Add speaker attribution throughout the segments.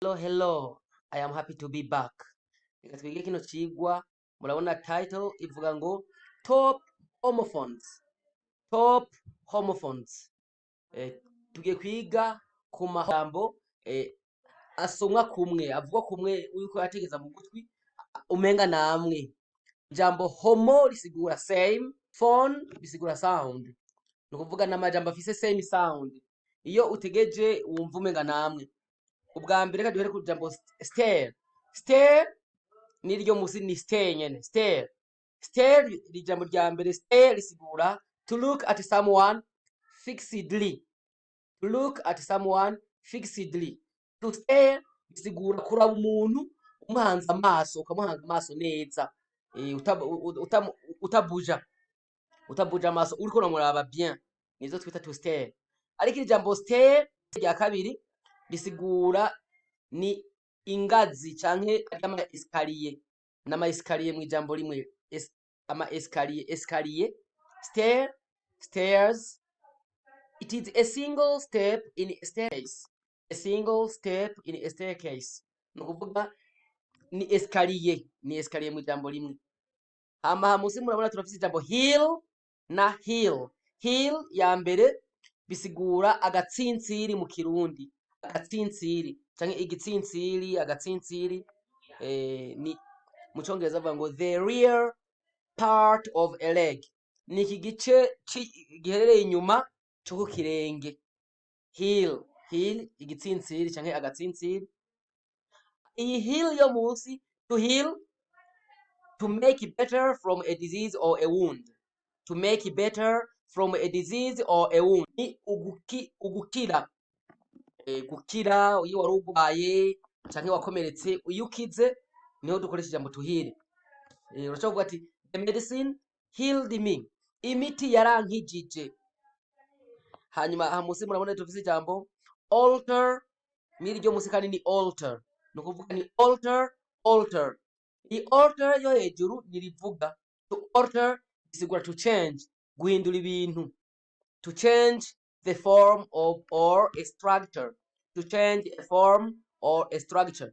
Speaker 1: Hello, I am happy to be back. Reka twige kino cigwa, murabona title ivuga ngo top homophones. Top homophones. Tugiye kwiga ku majambo asomwa kumwe, avugwa kumwe uriko yategeza mu gutwi umenga namwe. Ijambo homo risigura same, phone risigura sound. Nukuvuga n'amajambo afise same sound. Iyo utegeje wumva umenga namwe. Ubwa mbere reka duhere ku jambo stare. Stare niryo musi ni stare nyene. Stare. Stare ri jambo rya mbere stare risigura to look at someone fixedly. To look at someone fixedly. To stare risigura kuraba umuntu umuhanze amaso, ukamuhanga amaso neza. Utabuja. Utabuja amaso uriko uramuraba bien. Nizo twita to stare. Ariko iri jambo stare rya kabiri risigura ni ingazi canke ama escalier n'ama escalier mu ijambo rimwe ama escalier stair stairs. It is a single step in a staircase. A single step in a staircase nukuvuga ni escalier mu ijambo rimwe. Hama musi murabona turafise ijambo hill na hill. Hill ya mbere bisigura agatsintsiri mu kirundi. Agatsintsiri canke igitsintsiri agatsintsiri ni mu Congereza bavuga ngo the rear part of a leg, ni iki gice giherereye inyuma cyo ku kirenge. Heel igitsintsiri canke agatsintsiri. Iyi heel yo musi to heal, to make better from a disease or a wound. To make better from a disease or a wound ni ugukira. Gukira iyo wari urwaye canke wakomeretse, iyo ukize niho dukoresha ijambo to heal. Urashobora kuvuga ati the medicine healed me, imiti yarankijije. Hanyuma aha musi murabona dufise ijambo alter, niryo musi kandi ni alter, nukuvuga ni alter. I alter yo hejuru nirivuga to alter bisigura to change, guhindura ibintu. To change the form of or a structure. To change a form or a structure.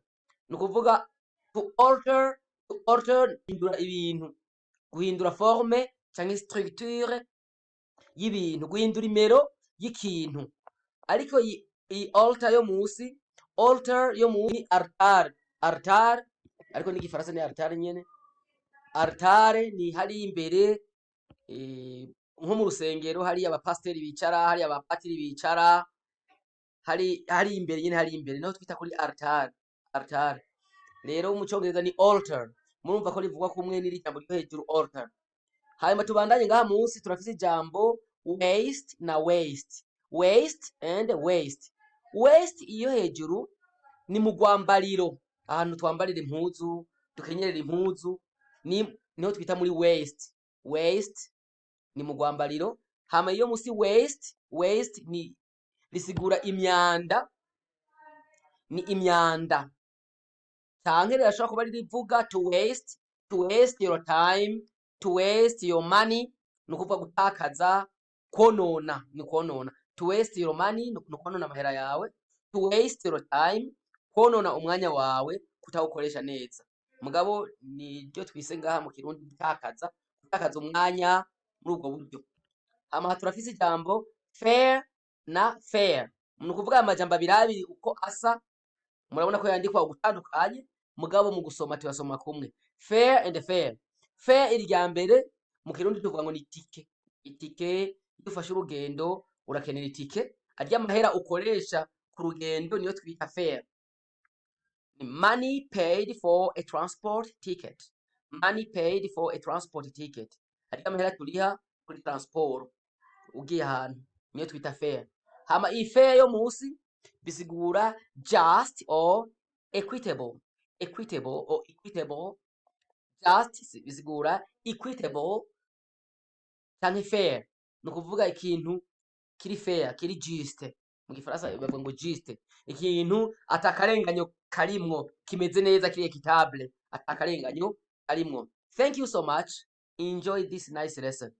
Speaker 1: Nukuvuga to alter guhindura ibintu. Guhindura forme canke structure y'ibintu, guhindura imero y'ikintu. Ariko i alter yo musi altar ariko ni gifaransa ni altar nyene. Altar ni hari imbere nko mu rusengero hari abapasteri bicara, hari abapatiri bicara, hari imbere nyene, hari imbere naho twita kuri altar. Rero mu Congereza ni altar. Murumva ko rivugwa kumwe n'iri jambo ryo hejuru altar. Hanyuma tubandanye ngaha munsi turafise ijambo waist na waist. Waist and waist. Waist iyo hejuru ni mu gwambariro, ahantu twambarira impuzu, dukenyerera impuzu, niho twita muri waist. Waist ni mu gwambariro. Hama iyo musi waist ni risigura imyanda, ni imyanda. Canke rirashobora kuba ririvuga to waste your time, to waste your money, nukuvuga gutakaza, konona, ni konona. To waste your money ni konona amahera yawe. To waste your time, konona umwanya wawe, kutawukoresha neza. Mugabo niryo twise ngaha mu Kirundi gutakaza umwanya muri ubwo buryo. Hama turafise ijambo fair na fair. Nukuvuga amajambo abiri uko asa, murabona ko yandikwa gutandukanye, mugabo mu gusoma tuyasoma kumwe. Fair and fair. Fair irya mbere mu Kirundi tuvuga ngo ni tike. Itike dufashe urugendo urakenera itike, arya mahera ukoresha ku rugendo niyo twita fair. Money paid for a transport ticket. Money paid for a transport ticket. Arya mahera turiha kuri transport ugiye ahantu niyo twita fair. Hama i fair yo musi bisigura just or equitable. Equitable or equitable. Just bisigura equitable canke fair. Nukuvuga ikintu kiri fair, kiri juste. Mu Gifaransa bavuga ngo juste. Ikintu atakarenganyo karimwo, kimeze neza, kiri equitable, atakarenganyo karimwo. Thank you so much. Enjoy this nice lesson.